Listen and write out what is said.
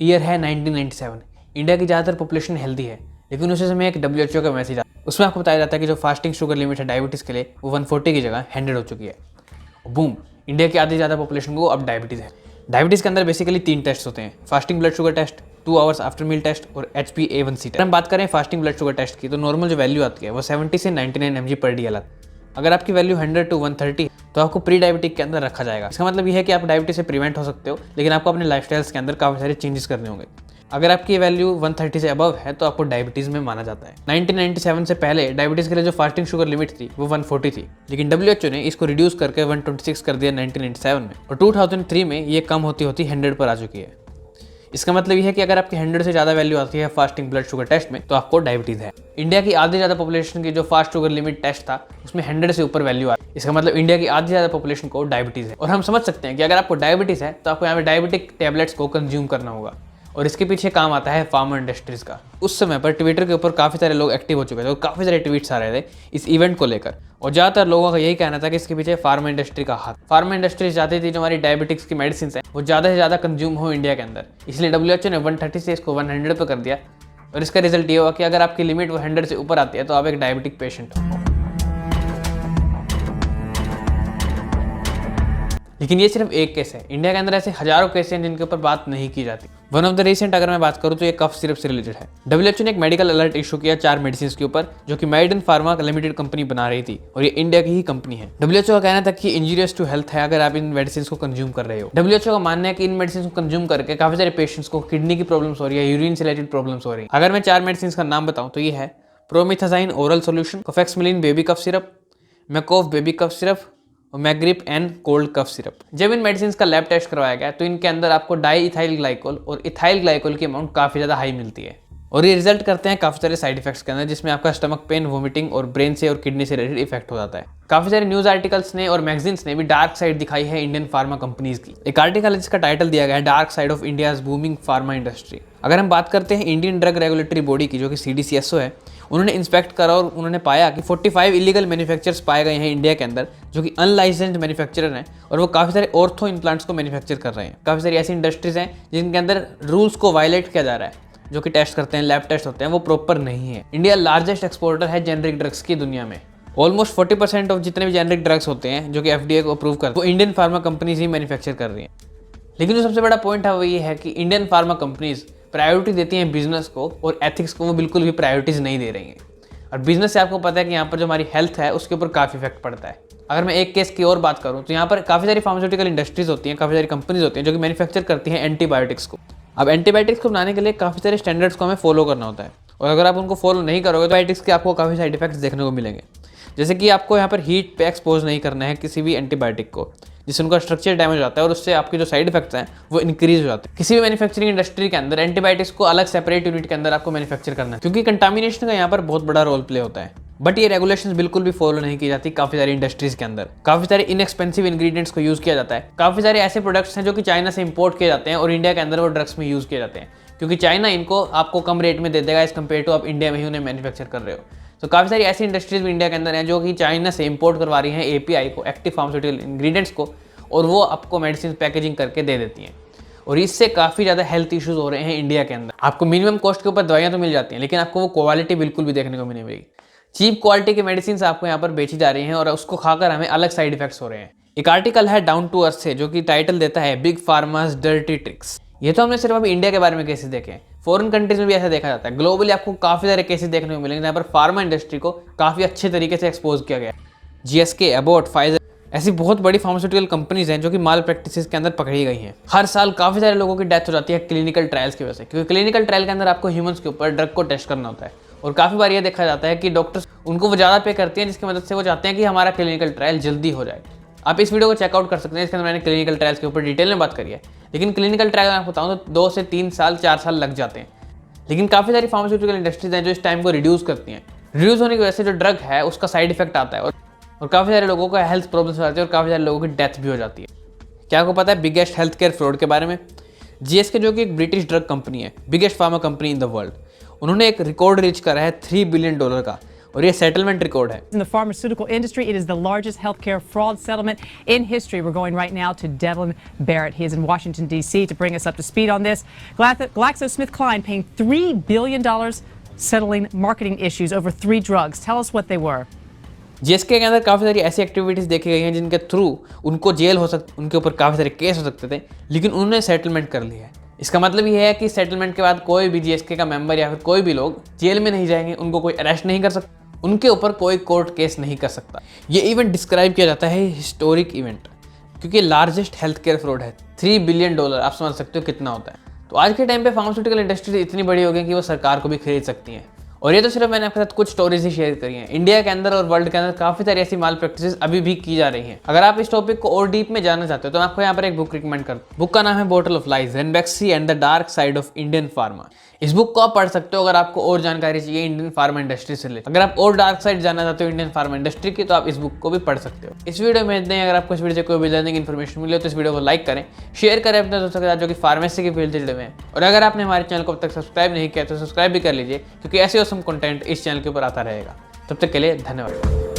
Year है 1997। India की ज़्यादातर पॉपुलेशन हेल्दी है, लेकिन उसी समय एक WHO का मैसेज आता है। उसमें आपको बताया जाता है कि जो फास्टिंग शुगर लिमिट है डायबिटीज़ के लिए वो 140 की जगह 100 हो चुकी है। बूम, इंडिया की आधी ज़्यादा पॉपुलेशन को अब डायबिटीज़ है। डायबिटीज़ के अंदर बेसिकली 3 टेस्ट होते हैं, fasting blood sugar test, 2 hours after meal test और HbA1c टेस्ट। हम बात करें फास्टिंग ब्लड शुगर टेस्ट की, तो नॉर्मल जो वैल्यू आती है वो 70 से 99 mg/dl आती है। अगर आपकी वैल्यू 100 to 130 तो आपको प्री डायबिटिक के अंदर रखा जाएगा। इसका मतलब यह है कि आप डायबिटीज से प्रिवेंट हो सकते हो, लेकिन आपको अपने लाइफस्टाइल्स के अंदर काफ़ी सारे चेंजेस करने होंगे। अगर आपकी वैल्यू 130 से अबव है तो आपको डायबिटीज़ में माना जाता है। 1997 से पहले डायबिटीज़ के लिए जो फास्टिंग शुगर लिमिट थी वो 140 थी, लेकिन WHO ने इसको रिड्यूस करके 126 कर दिया 1997 में, और 2003 में ये कम होती होती 100 पर आ चुकी है। इसका मतलब यह है कि अगर आपकी 100 से ज़्यादा वैल्यू आती है फास्टिंग ब्लड शुगर टेस्ट में तो आपको डायबिटीज़ है। इंडिया की आधी ज़्यादा पॉपुलेशन की जो फास्ट शुगर लिमिट टेस्ट था उसमें 100 से ऊपर वैल्यू आ रही है। इसका मतलब इंडिया की आधी ज़्यादा पॉपुलेशन को डायबिटीज़ है। और हम समझ सकते हैं कि अगर आपको डायबिटीज़ है तो आपको यहाँ पे डायबिटिक टैबलेट्स को कंज्यूम करना होगा, और इसके पीछे काम आता है फार्मा इंडस्ट्रीज़ का। उस समय पर ट्विटर के ऊपर काफ़ी सारे लोग एक्टिव हो चुके थे और काफ़ी सारे ट्वीट्स आ रहे थे इस इवेंट को लेकर, और ज़्यादातर लोगों का यही कहना था कि इसके पीछे फार्मा इंडस्ट्री का हाथ। फार्मा इंडस्ट्री चाहती थी जो हमारी डायबिटिक्स की मेडिसिन है वो ज़्यादा से ज़्यादा कंज्यूम हो इंडिया के अंदर, इसलिए WHO ने 130 से इसको 100 पर कर दिया। और इसका रिजल्ट ये हुआ कि अगर आपकी लिमिट 100 से ऊपर आती है तो आप एक डायबिटिक पेशेंट हो। लेकिन ये सिर्फ एक केस है, इंडिया के अंदर ऐसे हजारों केस हैं जिनके ऊपर बात नहीं की जाती। वन ऑफ द रिसेंट अगर मैं बात करूं तो ये कफ सिरप से रिलेटेड है। WHO ने एक मेडिकल अलर्ट इशू किया 4 मेडिसिन के ऊपर जो कि मेडिसिन फार्मा लिमिटेड कंपनी बना रही थी, और ये इंडिया की ही कंपनी है। WHO का कहना था कि इंजीरियस टू हेल्थ है अगर आप इन मेडिसिन को कंज्यूम कर रहे हो। WHO का मानना है कि इन मेडिसिन को कंज्यूम करके काफी सारे पेशेंट्स को किडनी की प्रॉब्लम्स हो रही है, यूरिन से रिलेटेड प्रॉब्लम्स हो रही है। अगर मैं 4 मेडिसिन का नाम बताऊं तो ये है प्रोमिथाजाइन ओरल सोल्यूशन, कोफेक्समिलिन baby cough syrup, Makoff baby cough syrup और Magrip and cold cough syrup. जब इन मेडिसिन का लैब टेस्ट करवाया गया तो इनके अंदर आपको डाई इथाइल ग्लाइकोल और इथाइल ग्लाइकोल की अमाउंट काफ़ी ज़्यादा हाई मिलती है, और ये रिजल्ट करते हैं काफ़ी सारे साइड इफेक्ट्स के अंदर, जिसमें आपका स्टमक पेन, वोमिटिंग और ब्रेन से और किडनी से रिलेटेड इफेक्ट हो जाता है। काफ़ी सारे न्यूज़ आर्टिकल्स ने और मैगजीन्स ने भी डार्क साइड दिखाई है इंडियन फार्मा कंपनीज की। एक आर्टिकल है जिसका टाइटल दिया गया है dark side of India's booming pharma industry. अगर हम बात करते हैं इंडियन ड्रग रेगुलेटरी बॉडी की जो कि CDCSO है, उन्होंने इंस्पेक्ट करा और उन्होंने पाया कि 45 इलीगल मैन्युफैक्चरर्स पाए गए हैं इंडिया के अंदर जो कि अनलाइसेंस्ड मैन्युफैक्चरर हैं, और वो काफ़ी सारे ऑर्थो इम्प्लांट्स को मैन्युफैक्चर कर रहे हैं। काफ़ी सारी ऐसी इंडस्ट्रीज हैं जिनके अंदर रूल्स को वायलेट किया जा रहा है, जो कि टेस्ट करते हैं, लैब टेस्ट होते हैं, वो प्रॉपर नहीं है। इंडिया लार्जेस्ट एक्सपोर्टर है जेनरिक ड्रग्स की दुनिया में। ऑलमोस्ट 40% ऑफ जितने भी जेनरिक ड्रग्स होते हैं जो कि FDA को अप्रूव करते हैं वो इंडियन फार्मा कंपनीज ही मैन्युफैक्चर कर रही हैं। लेकिन जो सबसे बड़ा पॉइंट है वो ये है कि इंडियन फार्मा कंपनीज प्रायोरिटी देती हैं बिजनेस को, और एथिक्स को वो बिल्कुल भी प्रायोरिटीज नहीं दे रही हैं। और बिजनेस से आपको पता है कि यहाँ पर जो हमारी हेल्थ है उसके ऊपर काफ़ी इफेक्ट पड़ता है। अगर मैं एक केस की और बात करूँ तो यहाँ पर काफ़ी सारी फार्मास्यूटिकल इंडस्ट्रीज होती हैं, काफ़ी सारी कंपनीज होती हैं जो कि मैन्युफैक्चर करती हैं एंटीबायोटिक्स को। अब एंटीबायोटिक्स को बनाने के लिए काफ़ी सारे स्टैंडर्ड्स को हमें फॉलो करना होता है, और अगर आप उनको फॉलो नहीं करोगे तो एंटीबायोटिक्स के आपको काफ़ी साइड इफेक्ट्स देखने को मिलेंगे। जैसे कि आपको यहाँ पर हीट पे एक्सपोज नहीं करना है किसी भी एंटीबायोटिक को, जिससे उनका स्ट्रक्चर डैमेज हो जाता है और उससे आपके जो साइड इफेक्ट्स हैं वो इंक्रीज हो जाते हैं। किसी भी मैन्युफैक्चरिंग इंडस्ट्री के अंदर एंटीबायोटिक्स को अलग सेपरेट यूनिट के अंदर आपको मैन्युफैक्चर करना है, क्योंकि कंटामिनेशन का यहाँ पर बहुत बड़ा रोल प्ले होता है। बट ये रेगुलेशंस बिल्कुल भी फॉलो नहीं की जाती काफ़ी सारी इंडस्ट्रीज के अंदर। काफ़ी सारे इनएक्सपेंसिव इंग्रेडिएंट्स को यूज़ किया जाता है। काफ़ी सारे ऐसे प्रोडक्ट्स हैं जो कि चाइना से इंपोर्ट किए जाते हैं और इंडिया के अंदर वो ड्रग्स में यूज़ किए जाते हैं, क्योंकि चाइना इनको आपको कम रेट में दे देगा एज कम्पेयर टू आप इंडिया में ही उन्हें मैन्युफैक्चर कर रहे हो। तो काफ़ी सारी ऐसी इंडस्ट्रीज भी इंडिया के अंदर हैं जो कि चाइना से इंपोर्ट करवा रही हैं API को, एक्टिव फार्मास्यूटिकल इंग्रेडिएंट्स को, और वो आपको मेडिसिन पैकेजिंग करके दे देती हैं, और इससे काफ़ी ज़्यादा हेल्थ इश्यूज हो रहे हैं इंडिया के अंदर। आपको मिनिमम कॉस्ट के ऊपर दवाइयाँ तो मिल जाती हैं, लेकिन आपको वो क्वालिटी बिल्कुल भी देखने को नहीं मिलेगी। चीप क्वालिटी की मेडिसिन आपको यहाँ पर बेची जा रही हैं और उसको खाकर हमें अलग साइड इफेक्ट्स हो रहे हैं। एक आर्टिकल है डाउन टू अर्थ से जो कि टाइटल देता है बिग फार्मास डर्टी ट्रिक्स। ये तो हमने सिर्फ अभी इंडिया के बारे में केसेस देखे हैं, फॉरेन कंट्रीज में भी ऐसा देखा जाता है। ग्लोबली आपको काफ़ी सारे केसेस देखने को मिलेंगे जहाँ पर फार्मा इंडस्ट्री को काफ़ी अच्छे तरीके से एक्सपोज किया गया है। GSK, एबॉट, फाइजर ऐसी बहुत बड़ी फार्मास्यूटिकल कंपनीज हैं जो कि माल प्रैक्टिसेस के अंदर पकड़ी गई हैं। हर साल काफ़ी सारे लोगों की डेथ हो जाती है क्लिनिकल ट्रायल्स की वजह से, क्योंकि क्लिनिकल ट्रायल के अंदर आपको ह्यूमंस के ऊपर ड्रग को टेस्ट करना होता है, और काफ़ी बार ये देखा जाता है कि डॉक्टर्स उनको वो ज़्यादा पे करती हैं जिसकी मदद से वो चाहते हैं कि हमारा क्लिनिकल ट्रायल जल्दी हो जाए। आप इस वीडियो को चेकआउट कर सकते हैं, इसके अंदर मैंने क्लिनिकल ट्रायल्स के ऊपर डिटेल में बात करी है। लेकिन क्लिनिकल ट्रायल मैं बताऊँ तो 2 से 3 साल 4 साल लग जाते हैं। लेकिन काफ़ी सारी फार्मास्यूटिकल इंडस्ट्रीज हैं जो इस टाइम को रिड्यूस करती हैं। रिड्यूस होने की वजह से जो ड्रग है उसका साइड इफेक्ट आता है, और काफ़ी सारे लोगों को हेल्थ प्रॉब्लम्स हो जाती है और काफ़ी सारे लोगों की डेथ भी हो जाती है। क्या आपको पता है बिगेस्ट हेल्थ केयर फ्रॉड के बारे में? GSK जो कि एक ब्रिटिश ड्रग कंपनी है, biggest pharma company in the world, उन्होंने एक रिकॉर्ड रीच करा है $3 बिलियन का और ये सेटलमेंट रिकॉर्ड है। In the pharmaceutical industry, it is the largest healthcare fraud settlement in history. We're going right now to Devlin Barrett. He is in Washington, D.C. to bring us up to speed on this. GlaxoSmithKline paying $3 billion settling marketing issues over 3 drugs. Tell us what they were. GSK के अंदर काफ़ी सारी ऐसी activities देखी गई हैं जिनके through उनको जेल हो सकती, उनके ऊपर काफ़ी सारे केस हो सकते थे, लेकिन उन्होंने सेटलमेंट कर लिया है। इसका मतलब ये है कि सेटलमेंट के बाद कोई भी जीएसके का मेंबर या फिर कोई भी लोग जेल में नहीं जाएंगे, उनको कोई अरेस्ट नहीं कर सकता, उनके ऊपर कोई कोर्ट केस नहीं कर सकता। ये इवेंट डिस्क्राइब किया जाता है हिस्टोरिक इवेंट, क्योंकि लार्जेस्ट हेल्थ केयर फ्रॉड है। $3 बिलियन, आप समझ सकते हो कितना होता है। तो आज के टाइम पे फार्मास्यूटिकल इंडस्ट्री इतनी बड़ी हो गई कि वो सरकार को भी खरीद सकती हैं। और ये तो सिर्फ मैंने आपके साथ कुछ स्टोरीज ही शेयर करी हैं। इंडिया के अंदर और वर्ल्ड के अंदर काफ़ी सारी ऐसी माल प्रैक्टिसेस अभी भी की जा रही हैं। अगर आप इस टॉपिक को और डीप में जानना चाहते हो तो मैं आपको यहाँ पर एक बुक रिकमेंड करता हूँ। बुक का नाम है bottle of lies, Ranbaxy and the dark side of Indian pharma. इस बुक को आप पढ़ सकते हो अगर आपको और जानकारी चाहिए इंडियन फार्मा इंडस्ट्री से रिलेटेड। अगर आप और डार्क साइड जानना चाहते हो इंडियन फार्मा इंडस्ट्री की तो आप इस बुक को भी पढ़ सकते हो। इस वीडियो में इतने ही। अगर आपको इस वीडियो से कोई भी लर्निंग इन्फॉर्मेशन मिले तो इस वीडियो को लाइक करें, शेयर करें अपने दोस्तों के साथ जो कि फार्मेसी के फील्ड से जुड़े हुए हैं। और अगर आपने हमारे चैनल को अब तक सब्सक्राइब नहीं किया तो सब्सक्राइब भी कर लीजिए, क्योंकि ऐसे औसम कंटेंट इस चैनल के ऊपर आता रहेगा। तब तक के लिए धन्यवाद।